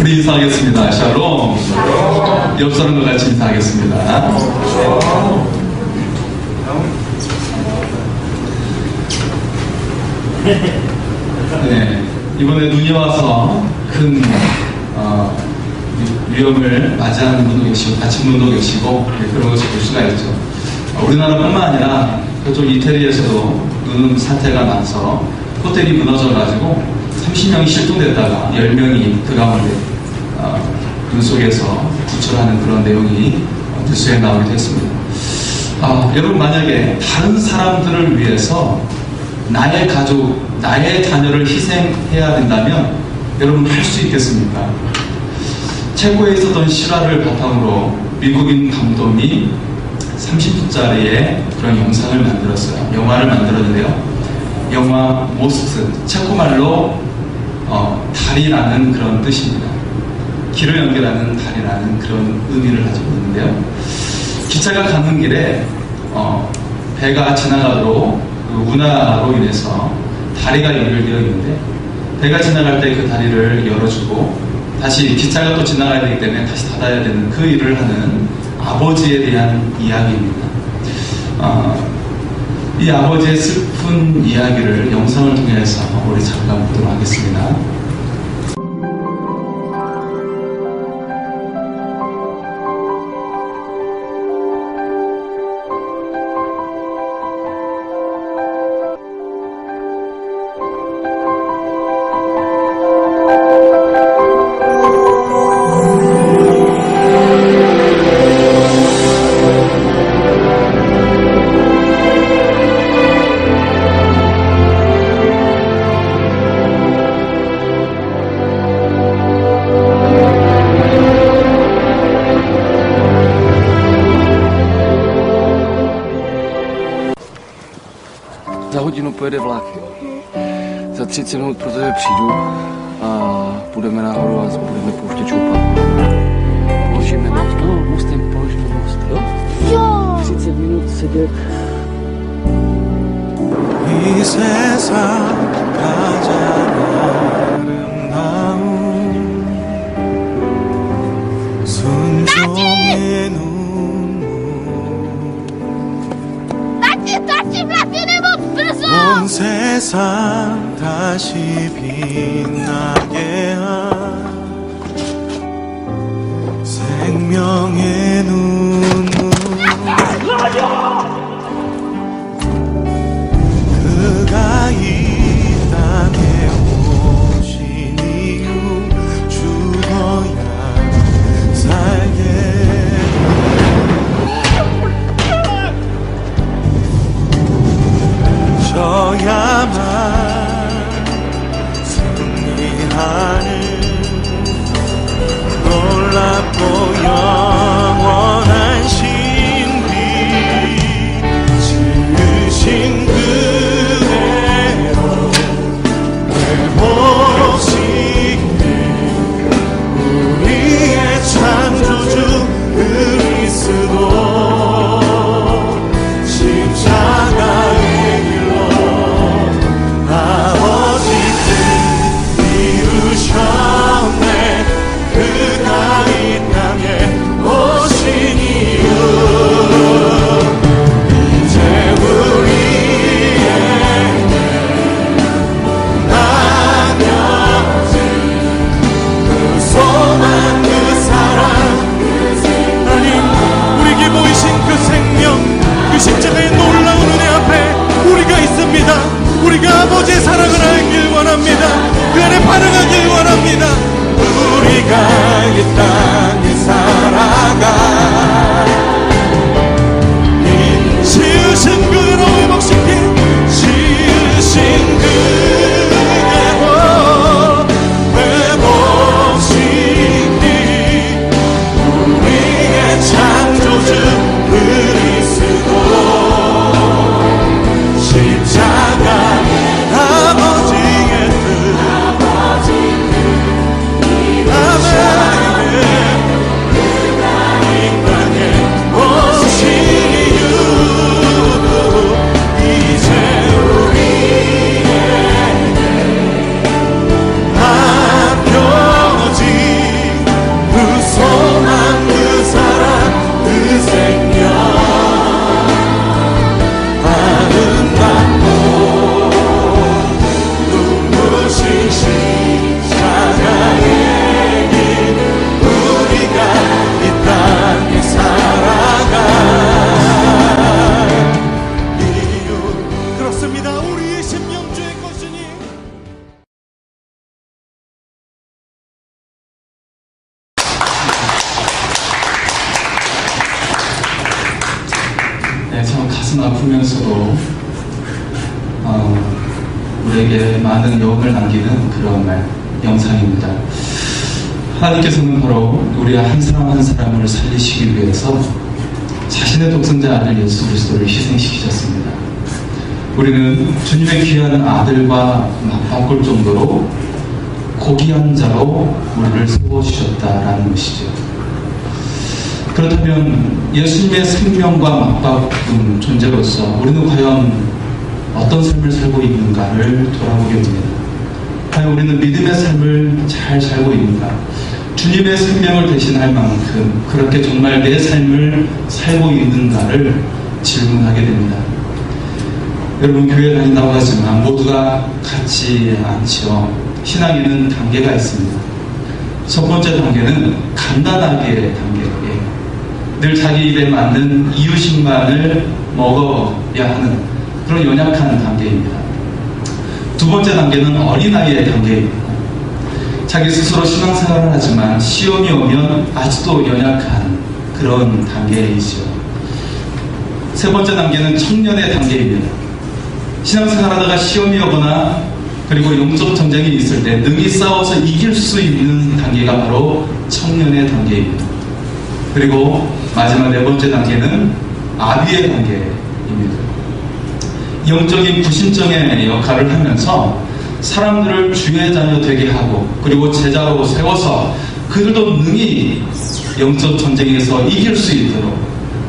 우리 인사하겠습니다. 샬롬. 옆 사람과 같이 인사하겠습니다. 네, 이번에 눈이 와서 큰 위험을 맞이하는 분도 계시고 다친 분도 계시고 그런 것을 볼 수가 있죠. 우리나라뿐만 아니라 그쪽 이태리에서도 눈 사태가 나서 호텔이 무너져가지고 30명이 실종됐다가 10명이 그 가운데 눈 속에서 구출하는 그런 내용이 뉴스에 나오기도 했습니다. 여러분, 만약에 다른 사람들을 위해서 나의 가족, 나의 자녀를 희생해야 된다면 여러분 할 수 있겠습니까? 체코에 있었던 실화를 바탕으로 미국인 감독이 30분짜리의 그런 영상을 만들었어요. 영화를 만들었는데요. 영화 모스트, 체코말로 달이라는 그런 뜻입니다. 길을 연결하는 달이라는 그런 의미를 가지고 있는데요. 기차가 가는 길에 배가 지나가도록 그 운하로 인해서 다리가 연결되어 있는데, 배가 지나갈 때 그 다리를 열어주고 다시 기차가 또 지나가야 되기 때문에 다시 닫아야 되는 그 일을 하는 아버지에 대한 이야기입니다. 이 아버지의 슬픈 이야기를 영상을 통해서 우리 잠깐 보도록 하겠습니다. Za hodinu pojede vlak. Za 30 minut pro tebe přijdu a půjdeme nahoru a budeme pouštět čoupat. Položíme most. No, mostem položíme most, jo? Jo! 30 minut sedět. 이 세상 가장 아름다운 순종의 눈물 온 세상 다시 빛나게 한 생명의 눈물 그가 이 땅에 오신 이유 죽어야 살게 져야만 승리하는 가슴 아프면서도 우리에게 많은 여운을 남기는 그런 영상입니다. 하나님께서는 바로 우리 한 사람 한 사람을 살리시기 위해서 자신의 독생자 아들 예수 그리스도를 희생시키셨습니다. 우리는 주님의 귀한 아들과 맞바꿀 정도로 고귀한 자로 우리를 세워주셨다라는 것이죠. 그렇다면 예수님의 생명과 맞바꾼 존재로서 우리는 과연 어떤 삶을 살고 있는가를 돌아보게 됩니다. 과연 우리는 믿음의 삶을 잘 살고 있는가? 주님의 생명을 대신할 만큼 그렇게 정말 내 삶을 살고 있는가를 질문하게 됩니다. 여러분, 교회 다닌다고 하지만 모두가 같지 않죠. 신앙에는 단계가 있습니다. 첫 번째 단계는 간단하게 단계예요. 늘 자기 입에 맞는 이유식만을 먹어야 하는 그런 연약한 단계입니다. 두 번째 단계는 어린아이의 단계입니다. 자기 스스로 신앙생활을 하지만 시험이 오면 아직도 연약한 그런 단계이죠. 세 번째 단계는 청년의 단계입니다. 신앙생활하다가 시험이 오거나 그리고 영적 전쟁이 있을 때 능히 싸워서 이길 수 있는 단계가 바로 청년의 단계입니다. 그리고 마지막 네 번째 단계는 아비의 단계입니다. 영적인 구심정의 역할을 하면서 사람들을 주의 자녀 되게 하고 그리고 제자로 세워서 그들도 능히 영적 전쟁에서 이길 수 있도록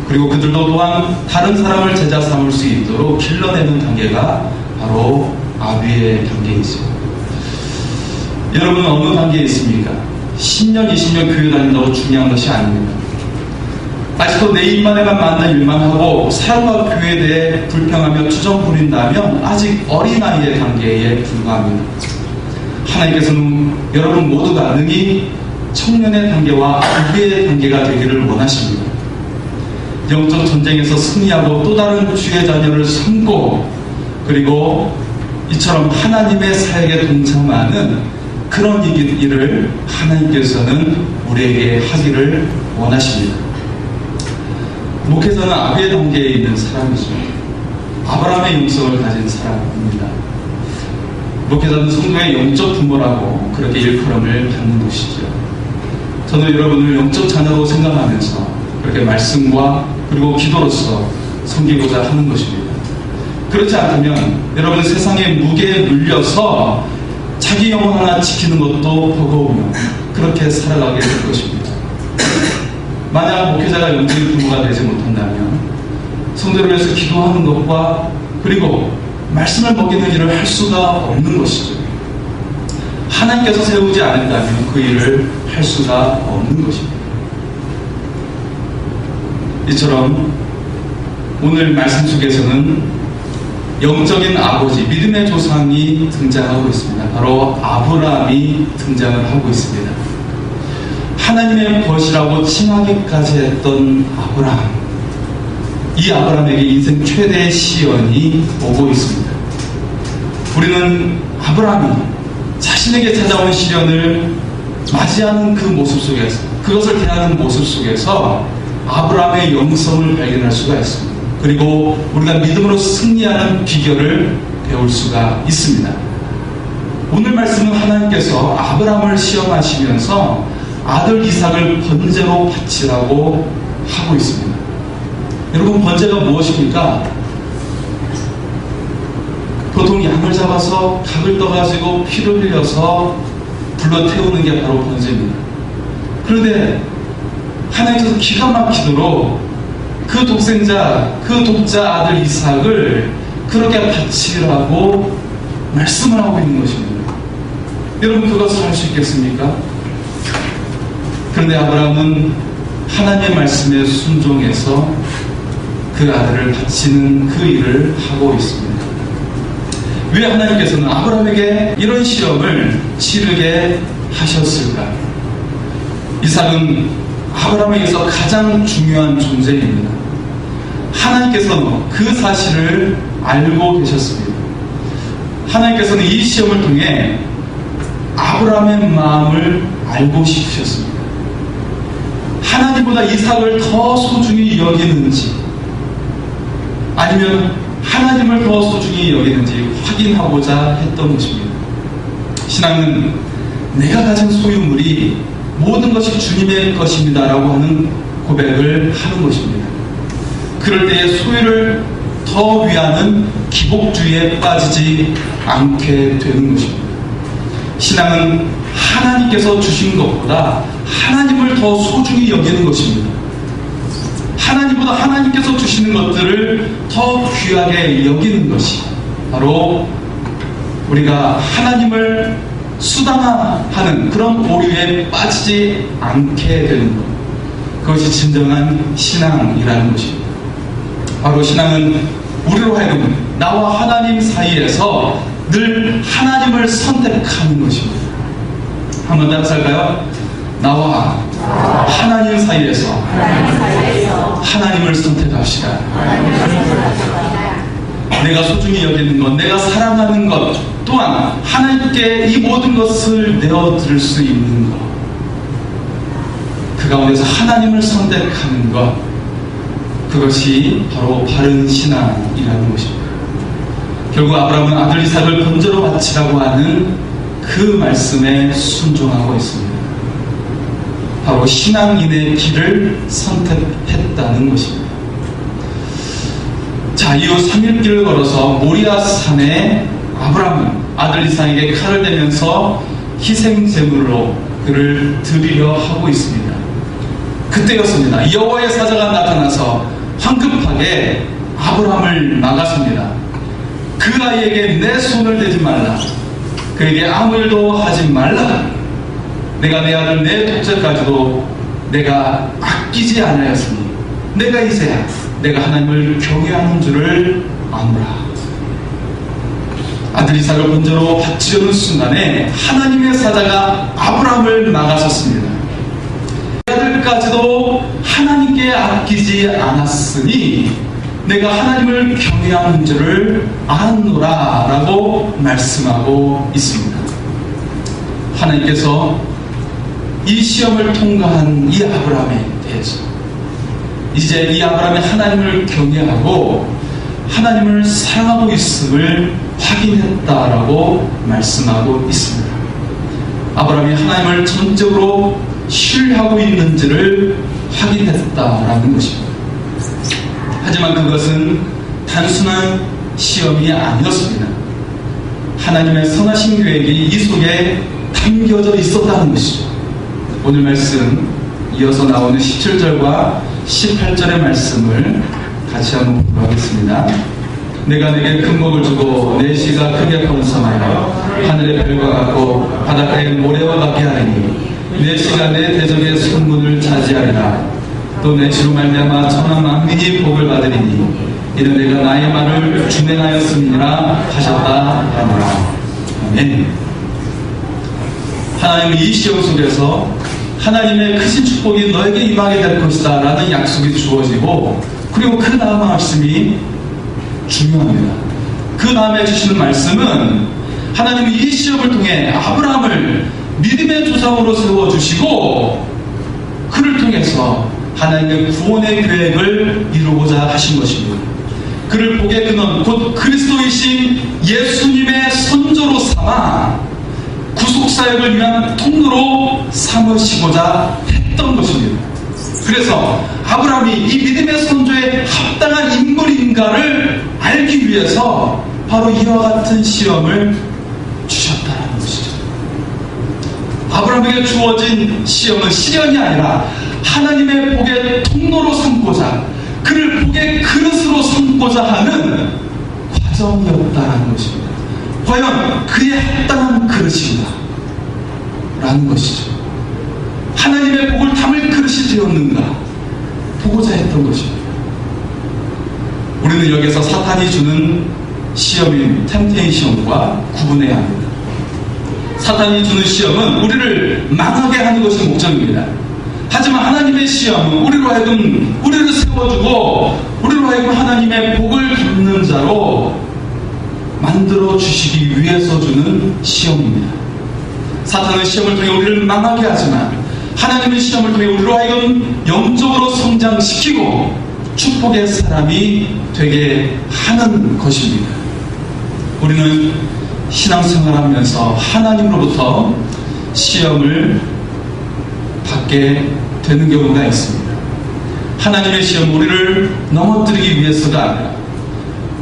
그리고 그들도 또한 다른 사람을 제자 삼을 수 있도록 길러내는 단계가 바로 아비의 단계이죠. 여러분은 어느 단계에 있습니까? 10년, 20년 교회 다닌다고 중요한 것이 아닙니다. 아직도 내 입만에만 맞는 일만 하고 사람과 교회에 대해 불평하며 투정 부린다면 아직 어린아이의 단계에 불과합니다. 하나님께서는 여러분 모두가 능히 청년의 단계와 아비의 단계가 되기를 원하십니다. 영적 전쟁에서 승리하고 또 다른 주의 자녀를 섬고 그리고 이처럼 하나님의 사역에 동참하는 그런 일을 하나님께서는 우리에게 하기를 원하십니다. 목회자는 아비의 단계에 있는 사람이죠. 아브라함의 영성을 가진 사람입니다. 목회자는 성도의 영적 부모라고 그렇게 일컬음을 받는 것이죠. 저는 여러분을 영적 자녀로 생각하면서 그렇게 말씀과 그리고 기도로서 섬기고자 하는 것입니다. 그렇지 않다면 여러분은 세상의 무게에 눌려서 자기 영혼 하나 지키는 것도 버거우며 그렇게 살아가게 될 것입니다. 만약 목회자가 영적인 부모가 되지 못한다면 성도를 위해서 기도하는 것과 그리고 말씀을 먹이는 일을 할 수가 없는 것이죠. 하나님께서 세우지 않는다면 그 일을 할 수가 없는 것입니다. 이처럼 오늘 말씀 속에서는 영적인 아버지, 믿음의 조상이 등장하고 있습니다. 바로 아브라함이 등장을 하고 있습니다. 하나님의 벗이라고 칭하기까지 했던 아브라함. 이 아브라함에게 인생 최대의 시련이 오고 있습니다. 우리는 아브라함이 자신에게 찾아온 시련을 맞이하는 그 모습 속에서, 그것을 대하는 모습 속에서 아브라함의 영성을 발견할 수가 있습니다. 그리고 우리가 믿음으로 승리하는 비결을 배울 수가 있습니다. 오늘 말씀은 하나님께서 아브라함을 시험하시면서 아들 이삭을 번제로 바치라고 하고 있습니다. 여러분, 번제가 무엇입니까? 보통 양을 잡아서 각을 떠가지고 피를 흘려서 불러 태우는 게 바로 번제입니다. 그런데 하나님께서 기가 막히도록 그 독생자, 그 독자 아들 이삭을 그렇게 바치라고 말씀을 하고 있는 것입니다. 여러분, 그것을 할 수 있겠습니까? 그런데 아브라함은 하나님의 말씀에 순종해서 그 아들을 바치는 그 일을 하고 있습니다. 왜 하나님께서는 아브라함에게 이런 시험을 치르게 하셨을까? 이삭은 아브라함에게서 가장 중요한 존재입니다. 하나님께서는 그 사실을 알고 계셨습니다. 하나님께서는 이 시험을 통해 아브라함의 마음을 알고 싶으셨습니다. 하나님보다 이삭을 더 소중히 여기는지, 아니면 하나님을 더 소중히 여기는지 확인하고자 했던 것입니다. 신앙은 내가 가진 소유물이 모든 것이 주님의 것입니다 라고 하는 고백을 하는 것입니다. 그럴 때에 소유를 더 위하는 기복주의에 빠지지 않게 되는 것입니다. 신앙은 하나님께서 주신 것보다 하나님을 더 소중히 여기는 것입니다. 하나님보다 하나님께서 주시는 것들을 더 귀하게 여기는 것이 바로 우리가 하나님을 수단화하는 그런 오류에 빠지지 않게 되는 것, 그것이 진정한 신앙이라는 것입니다. 바로 신앙은 우리로 하여금 나와 하나님 사이에서 늘 하나님을 선택하는 것입니다. 한번 따라서 할까요? 나와 하나님 사이에서 하나님을 선택합시다. 내가 소중히 여기는 것, 내가 사랑하는 것 또한 하나님께 이 모든 것을 내어드릴 수 있는 것, 그 가운데서 하나님을 선택하는 것, 그것이 바로 바른 신앙이라는 것입니다. 결국 아브라함은 아들 이삭을 번제로 바치라고 하는 그 말씀에 순종하고 있습니다. 바로 신앙인의 길을 선택했다는 것입니다. 자, 이후 3일 길을 걸어서 모리아 산에 아브라함은 아들 이삭에게 칼을 대면서 희생제물로 그를 드리려 하고 있습니다. 그때였습니다. 여호와의 사자가 나타나서 황급하게 아브라함을 막았습니다. 그 아이에게 내 손을 대지 말라. 그에게 아무 일도 하지 말라. 내가 내 아들 내 둘째까지도 내가 아끼지 않았으니 내가 이제야 내가 하나님을 경외하는 줄을 아노라. 아들 이삭을 번제로 바치려는 순간에 하나님의 사자가 아브라함을 막아섰습니다. 내 아들까지도 하나님께 아끼지 않았으니 내가 하나님을 경외하는 줄을 아노라 라고 말씀하고 있습니다. 하나님께서 이 시험을 통과한 이 아브라함에 대해서 이제 이 아브라함이 하나님을 경외하고 하나님을 사랑하고 있음을 확인했다라고 말씀하고 있습니다. 아브라함이 하나님을 전적으로 신뢰하고 있는지를 확인했다라는 것입니다. 하지만 그것은 단순한 시험이 아니었습니다. 하나님의 선하신 계획이 이 속에 담겨져 있었다는 것이죠. 오늘 말씀 이어서 나오는 17절과 18절의 말씀을 같이 한번 보도록 하겠습니다. 내가 내게 금목을 주고 내 시가 크게 번성하여 하늘의 별과 같고 바닷가의 모래와 같게 하리니 내 시가 내 대적의 손문을 차지하리라. 또 내 시로 말미암아 천하 만민이 복을 받으리니 이는 내가 나의 말을 준행하였음이라 하셨다 하노라. 아멘. 하나님은 이 시험 속에서 하나님의 크신 축복이 너에게 임하게 될 것이다 라는 약속이 주어지고, 그리고 그 다음 말씀이 중요합니다. 그 다음에 주시는 말씀은 하나님은 이 시험을 통해 아브라함을 믿음의 조상으로 세워주시고 그를 통해서 하나님의 구원의 계획을 이루고자 하신 것입니다. 그를 복의 근원 곧 그리스도이신 예수님의 선조로 삼아 구속사역을 위한 통로로 삼으시고자 했던 것입니다. 그래서 아브라함이 이 믿음의 선조에 합당한 인물인가를 알기 위해서 바로 이와 같은 시험을 주셨다는 것이죠. 아브라함에게 주어진 시험은 시련이 아니라 하나님의 복의 통로로 삼고자, 그를 복의 그릇으로 삼고자 하는 과정이었다는 것입니다. 과연 그의 합당한 그릇인가? 라는 것이죠. 하나님의 복을 담을 그릇이 되었는가? 보고자 했던 것입니다. 우리는 여기서 사탄이 주는 시험인 템테이션과 구분해야 합니다. 사탄이 주는 시험은 우리를 망하게 하는 것이 목적입니다. 하지만 하나님의 시험은 우리로 하여금 우리를 세워주고 우리로 하여금 하나님의 복을 담는 자로 만들어 주시기 위해서 주는 시험입니다. 사탄은 시험을 통해 우리를 망하게 하지만 하나님의 시험을 통해 우리로 하여금 영적으로 성장시키고 축복의 사람이 되게 하는 것입니다. 우리는 신앙생활하면서 하나님으로부터 시험을 받게 되는 경우가 있습니다. 하나님의 시험, 우리를 넘어뜨리기 위해서가 아니라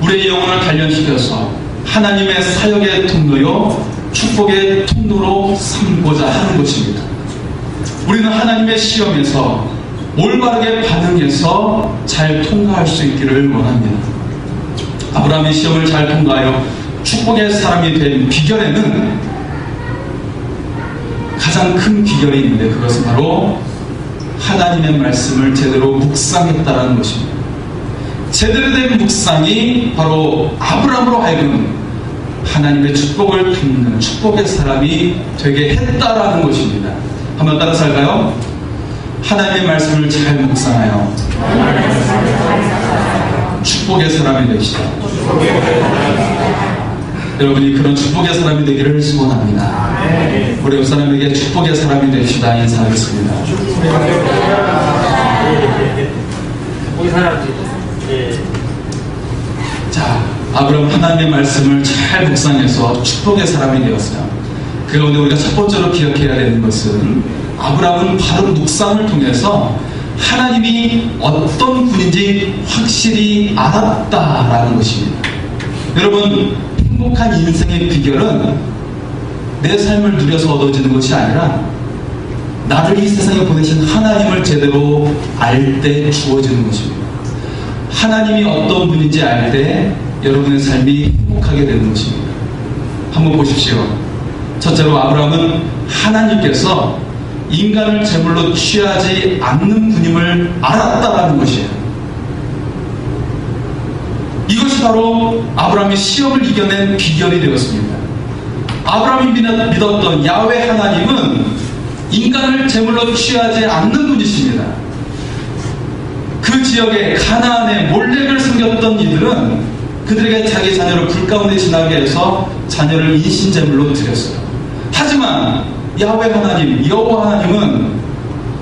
우리의 영혼을 단련시켜서 하나님의 사역의 통로요 축복의 통로로 삼고자 하는 것입니다. 우리는 하나님의 시험에서 올바르게 반응해서 잘 통과할 수 있기를 원합니다. 아브라함의 시험을 잘 통과하여 축복의 사람이 된 비결에는 가장 큰 비결이 있는데, 그것은 바로 하나님의 말씀을 제대로 묵상했다는 것입니다. 제대로 된 묵상이 바로 아브라함으로 하여금 하나님의 축복을 듣는 축복의 사람이 되게 했다라는 것입니다. 한번 따라서 할까요? 하나님의 말씀을 잘 묵상하여 축복의 사람이 되시다. 여러분이 그런 축복의 사람이 되기를 소원합니다. 우리 옆 사람에게 축복의 사람이 되시다 인사하겠습니다. 자, 아브라함 하나님의 말씀을 잘 묵상해서 축복의 사람이 되었어요. 그 가운데 우리가 첫 번째로 기억해야 되는 것은, 아브라함은 바로 묵상을 통해서 하나님이 어떤 분인지 확실히 알았다라는 것입니다. 여러분, 행복한 인생의 비결은 내 삶을 누려서 얻어지는 것이 아니라 나를 이 세상에 보내신 하나님을 제대로 알 때 주어지는 것입니다. 하나님이 어떤 분인지 알 때 여러분의 삶이 행복하게 되는 것입니다. 한번 보십시오. 첫째로 아브라함은 하나님께서 인간을 제물로 취하지 않는 분임을 알았다라는 것이에요. 이것이 바로 아브라함의 시험을 이겨낸 비결이 되었습니다. 아브라함이 믿었던 야훼 하나님은 인간을 제물로 취하지 않는 분이십니다. 그 지역에 가나안에 몰렉을 섬겼던 이들은 그들에게 자기 자녀를 불 가운데 지나게 해서 자녀를 인신제물로 드렸어요. 하지만 야훼 하나님, 여호와 하나님은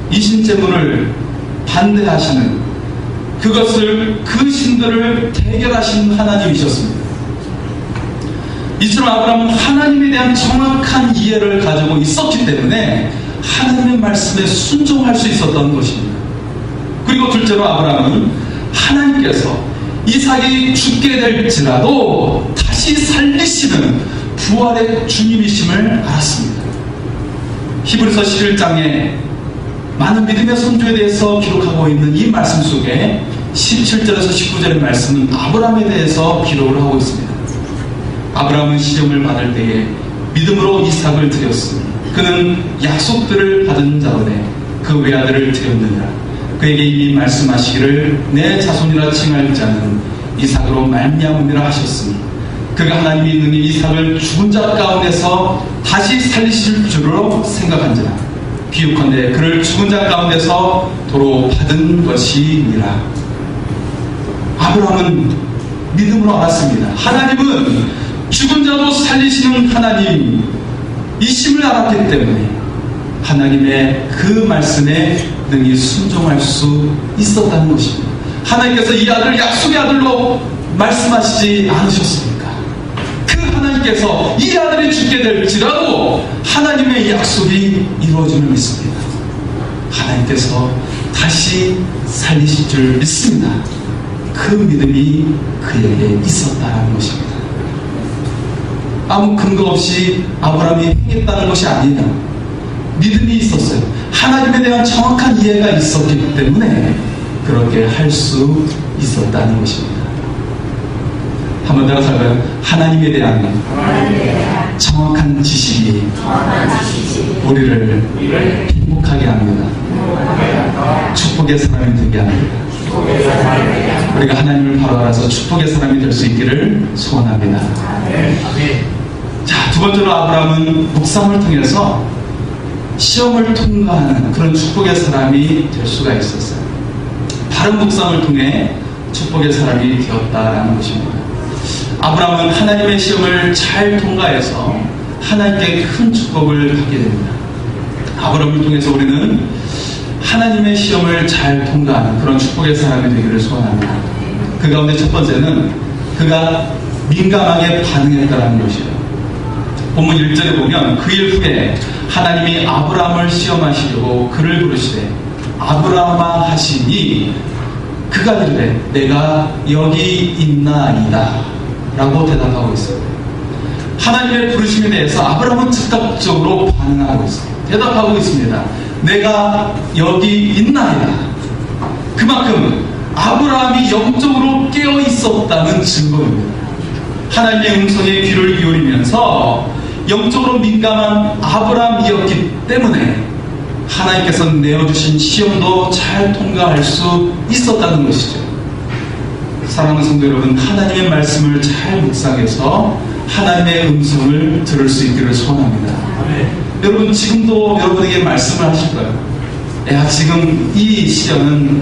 인신제물을 반대하시는, 그것을 그 신들을 대결하신 하나님이셨습니다. 이처럼 아브라함은 하나님에 대한 정확한 이해를 가지고 있었기 때문에 하나님의 말씀에 순종할 수 있었던 것입니다. 그리고 둘째로 아브라함은 하나님께서 이삭이 죽게 될지라도 다시 살리시는 부활의 주님이심을 알았습니다. 히브리서 11장에 많은 믿음의 선조에 대해서 기록하고 있는 이 말씀 속에 17절에서 19절의 말씀은 아브라함에 대해서 기록을 하고 있습니다. 아브라함은 시험을 받을 때에 믿음으로 이삭을 드렸으니 그는 약속들을 받은 자로되 그 외아들을 드렸느니라. 그에게 이미 말씀하시기를 내 자손이라 칭할 자는 이삭으로 말미암음이라 하셨으니 그가 하나님이 능히 이삭을 죽은 자 가운데서 다시 살리실 줄로 생각한지라. 비유컨대 그를 죽은 자 가운데서 도로 받은 것이니라. 아브라함은 믿음으로 알았습니다. 하나님은 죽은 자도 살리시는 하나님 이심을 알았기 때문에 하나님의 그 말씀에 능히 순종할 수 있었다는 것입니다. 하나님께서 이 아들을 약속의 아들로 말씀하시지 않으셨습니까? 그 하나님께서 이 아들이 죽게 될지라도 하나님의 약속이 이루어짐을 믿습니다. 하나님께서 다시 살리실 줄 믿습니다. 그 믿음이 그에게 있었다는 것입니다. 아무 근거 없이 아브라함이 행했다는 것이 아니냐, 믿음이 있었어요. 하나님에 대한 정확한 이해가 있었기 때문에 그렇게 할 수 있었다는 것입니다. 한번 따라서 할까요? 하나님에 대한 정확한 지식이 우리를 행복하게 합니다. 축복의 사람이 되게 합니다. 우리가 하나님을 바로 알아서 축복의 사람이 될 수 있기를 소원합니다. 자, 두 번째로 아브라함은 묵상을 통해서 시험을 통과하는 그런 축복의 사람이 될 수가 있었어요. 바른 묵상을 통해 축복의 사람이 되었다라는 것입니다. 아브라함은 하나님의 시험을 잘 통과해서 하나님께 큰 축복을 받게 됩니다. 아브라함을 통해서 우리는 하나님의 시험을 잘 통과하는 그런 축복의 사람이 되기를 소원합니다. 그 가운데 첫 번째는 그가 민감하게 반응했다는 것이에요. 본문 1절에 보면 그 일 후에 하나님이 아브라함을 시험하시려고 그를 부르시되 아브라함아 하시니 그가 이르되 내가 여기 있나이다 라고 대답하고 있어요. 하나님의 부르심에 대해서 아브라함은 즉각적으로 반응하고 있어요. 대답하고 있습니다. 내가 여기 있나이다. 그만큼 아브라함이 영적으로 깨어 있었다는 증거입니다. 하나님의 음성에 귀를 기울이면서 영적으로 민감한 아브라함이었기 때문에 하나님께서 내어주신 시험도 잘 통과할 수 있었다는 것이죠. 사랑하는 성도 여러분, 하나님의 말씀을 잘 묵상해서 하나님의 음성을 들을 수 있기를 소원합니다. 여러분, 지금도 여러분에게 말씀을 하실 거예요. 야, 지금 이 시련은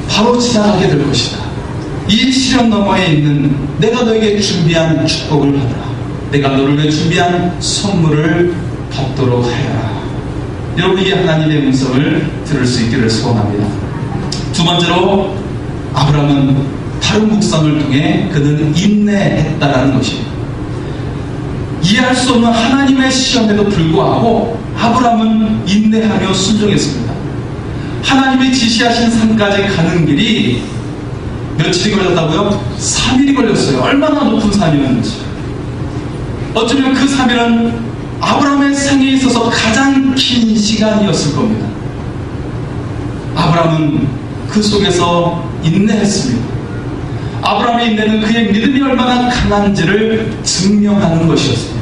바로 지나가게 될 것이다. 이 시련 너머에 있는 내가 너에게 준비한 축복을 받아라. 내가 너를 위해 준비한 선물을 받도록 하여라. 여러분에게 하나님의 음성을 들을 수 있기를 소원합니다. 두 번째로 아브라함은 다른 묵상을 통해 그는 인내했다라는 것입니다. 이해할 수 없는 하나님의 시험에도 불구하고 아브라함은 인내하며 순종했습니다. 하나님이 지시하신 산까지 가는 길이 며칠이 걸렸다고요? 3일이 걸렸어요. 얼마나 높은 산이었는지. 어쩌면 그 3일은 아브라함의 생에 있어서 가장 긴 시간이었을 겁니다. 아브라함은 그 속에서 인내했습니다. 아브라함의 인내는 그의 믿음이 얼마나 강한지를 증명하는 것이었습니다.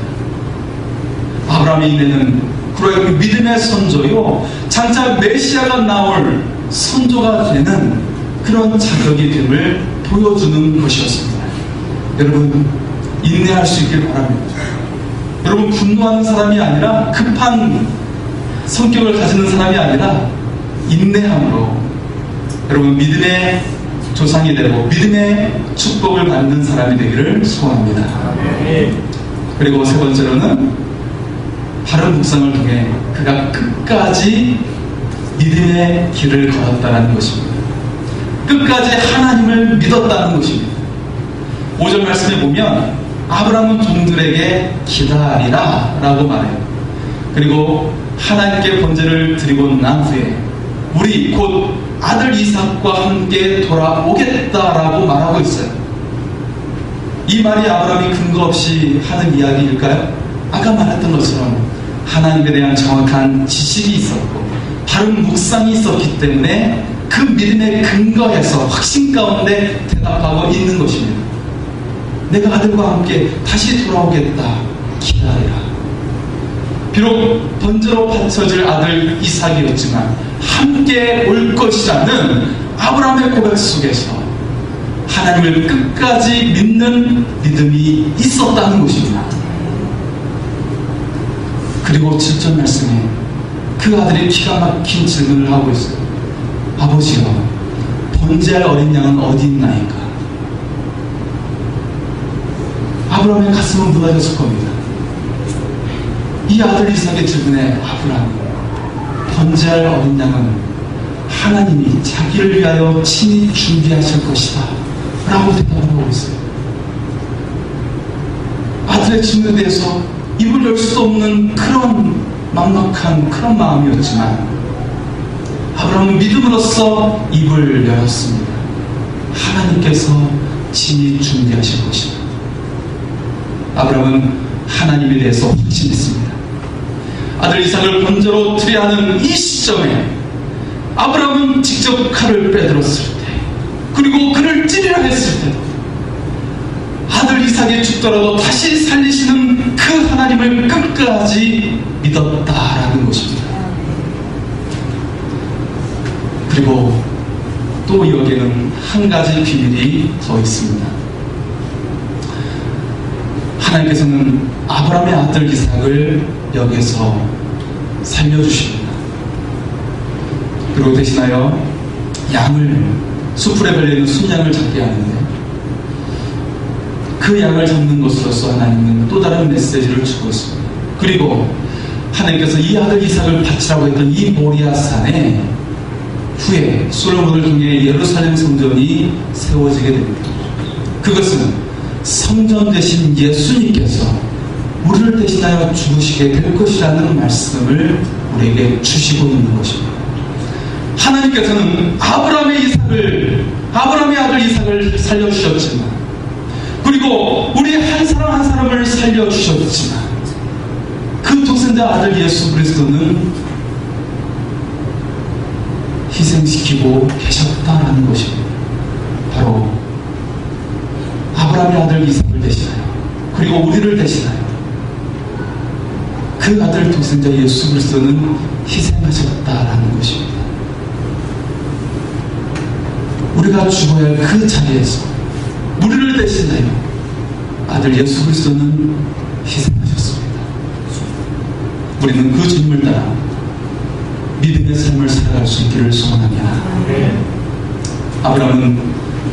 아브라함의 인내는 그러므로 믿음의 선조요, 장차 메시아가 나올 선조가 되는 그런 자격이 됨을 보여주는 것이었습니다. 여러분, 인내할 수 있길 바랍니다. 여러분, 분노하는 사람이 아니라, 급한 성격을 가지는 사람이 아니라 인내함으로 여러분 믿음의 조상이 되고 믿음의 축복을 받는 사람이 되기를 소원합니다. 그리고 세 번째로는 바른 묵상을 통해 그가 끝까지 믿음의 길을 걸었다는 것입니다. 끝까지 하나님을 믿었다는 것입니다. 5절 말씀에 보면 아브라함은 종들에게 기다리라 라고 말해요. 그리고 하나님께 번제를 드리고 난 후에 우리 곧 아들 이삭과 함께 돌아오겠다라고 말하고 있어요. 이 말이 아브라함이 근거 없이 하는 이야기일까요? 아까 말했던 것처럼 하나님에 대한 정확한 지식이 있었고 바른 묵상이 있었기 때문에 그 믿음의 근거에서 확신 가운데 대답하고 있는 것입니다. 내가 아들과 함께 다시 돌아오겠다. 기다리라. 비록 번제로 바쳐질 아들 이삭이었지만 함께 올 것이라는 아브라함의 고백 속에서 하나님을 끝까지 믿는 믿음이 있었다는 것입니다. 그리고 7절 말씀에 그 아들이 기가 막힌 질문을 하고 있어요. 아버지여, 번제할 어린 양은 어디 있나이까? 아브라함의 가슴은 무너졌을 겁니다. 이 아들 이삭의 질문에 아브라함이 번제할 어린 양은 하나님이 자기를 위하여 친히 준비하실 것이다 라고 대답을 하고 있어요. 아들의 질문에 대해서 입을 열 수 없는 그런 막막한 그런 마음이었지만 아브라함은 믿음으로써 입을 열었습니다. 하나님께서 친히 준비하실 것이다. 아브라함은 하나님에 대해서 확신했습니다. 아들 이삭을 번제로 드려야 하는 이 시점에 아브라함은 직접 칼을 빼들었을 때, 그리고 그를 찌르려 했을 때도 아들 이삭이 죽더라도 다시 살리시는 그 하나님을 끝까지 믿었다라는 것입니다. 그리고 또 여기에는 한 가지 비밀이 더 있습니다. 하나님께서는 아브라함의 아들 이삭을 여기서 살려주십니다. 그리고 대신하여 양을, 수풀에 걸려있는 순양을 잡게 하는데 그 양을 잡는 것으로서 하나님은 또 다른 메시지를 주고 있습니다. 그리고 하나님께서 이 아들 이삭을 바치라고 했던 이 모리아 산에 후에 솔로몬을 통해 예루살렘 성전이 세워지게 됩니다. 그것은 성전 대신 예수님께서 우리를 대신하여 죽으시게 될 것이라는 말씀을 우리에게 주시고 있는 것입니다. 하나님께서는 아브라함의 아들 이삭을 살려주셨지만, 그리고 우리 한 사람 한 사람을 살려주셨지만, 그 독생자 아들 예수 그리스도는 희생시키고 계셨다라는 것입니다. 바로 아브라함의 아들 이삭을 대신하여, 그리고 우리를 대신하여 그 아들 독생자 예수 그리스도는 희생하셨다라는 것입니다. 우리가 죽어야 할 그 자리에서 우리를 대신하여 아들 예수 그리스도는 희생하셨습니다. 우리는 그 주님을 따라 믿음의 삶을 살아갈 수 있기를 소원합니다. 아브라함은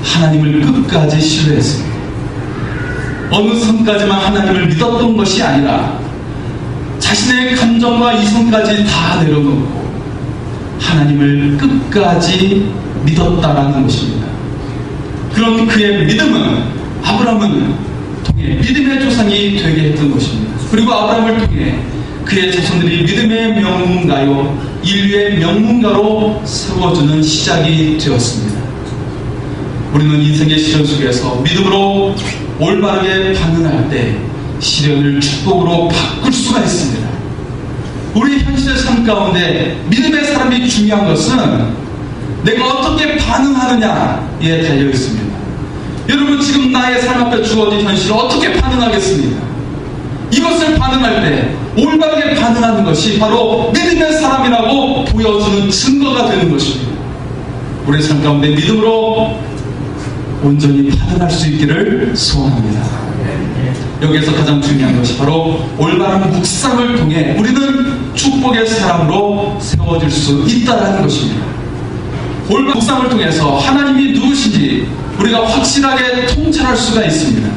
하나님을 끝까지 신뢰했습니다. 어느 선까지만 하나님을 믿었던 것이 아니라 자신의 감정과 이성까지 다 내려놓고 하나님을 끝까지 믿었다라는 것입니다. 그런 그의 믿음은 아브라함을 통해 믿음의 조상이 되게 했던 것입니다. 그리고 아브라함을 통해 그의 자손들이 믿음의 명문가요, 인류의 명문가로 세워주는 시작이 되었습니다. 우리는 인생의 시련 속에서 믿음으로 올바르게 반응할 때 시련을 축복으로 바꿀 수가 있습니다. 우리 현실의 삶 가운데 믿음의 사람이 중요한 것은 내가 어떻게 반응하느냐에 달려 있습니다. 여러분, 지금 나의 삶 앞에 주어진 현실을 어떻게 반응하겠습니까? 이것을 반응할 때 올바르게 반응하는 것이 바로 믿음의 사람이라고 보여주는 증거가 되는 것입니다. 우리의 삶 가운데 믿음으로 온전히 반응할 수 있기를 소원합니다. 여기에서 가장 중요한 것이 바로 올바른 묵상을 통해 우리는 축복의 사람으로 세워질 수 있다는 것입니다. 올바른 묵상을 통해서 하나님이 누구신지 우리가 확실하게 통찰할 수가 있습니다.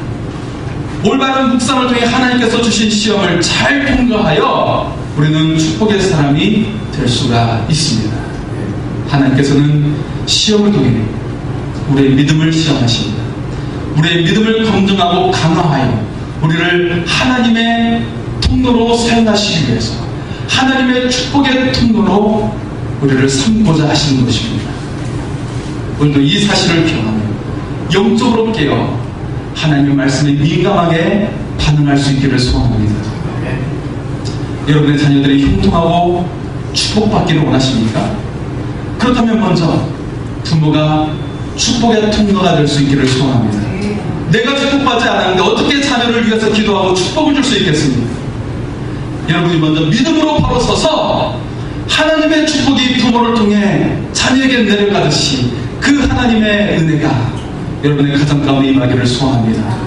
올바른 묵상을 통해 하나님께서 주신 시험을 잘 통과하여 우리는 축복의 사람이 될 수가 있습니다. 하나님께서는 시험을 통해 우리의 믿음을 시험하십니다. 우리의 믿음을 검증하고 강화하여 우리를 하나님의 통로로 사용하시기 위해서 하나님의 축복의 통로로 우리를 삼고자 하시는 것입니다. 오늘도 이 사실을 기억하며 영적으로 깨어 하나님의 말씀에 민감하게 반응할 수 있기를 소원합니다. 여러분의 자녀들이 형통하고 축복받기를 원하십니까? 그렇다면 먼저 부모가 축복의 통로가 될 수 있기를 소원합니다. 내가 축복받지 않았는데 어떻게 자녀를 위해서 기도하고 축복을 줄 수 있겠습니까? 여러분이 먼저 믿음으로 바로 서서 하나님의 축복이 부모를 통해 자녀에게 내려가듯이 그 하나님의 은혜가 여러분의 가정 가운데 임하기를 소원합니다.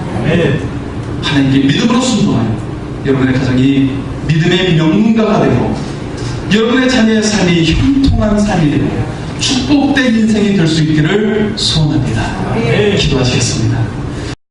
하나님께 믿음으로 순종하여 여러분의 가정이 믿음의 명문가가 되고 여러분의 자녀의 삶이 형통한 삶이 되고 축복된 인생이 될 수 있기를 소원합니다. 기도하시겠습니다.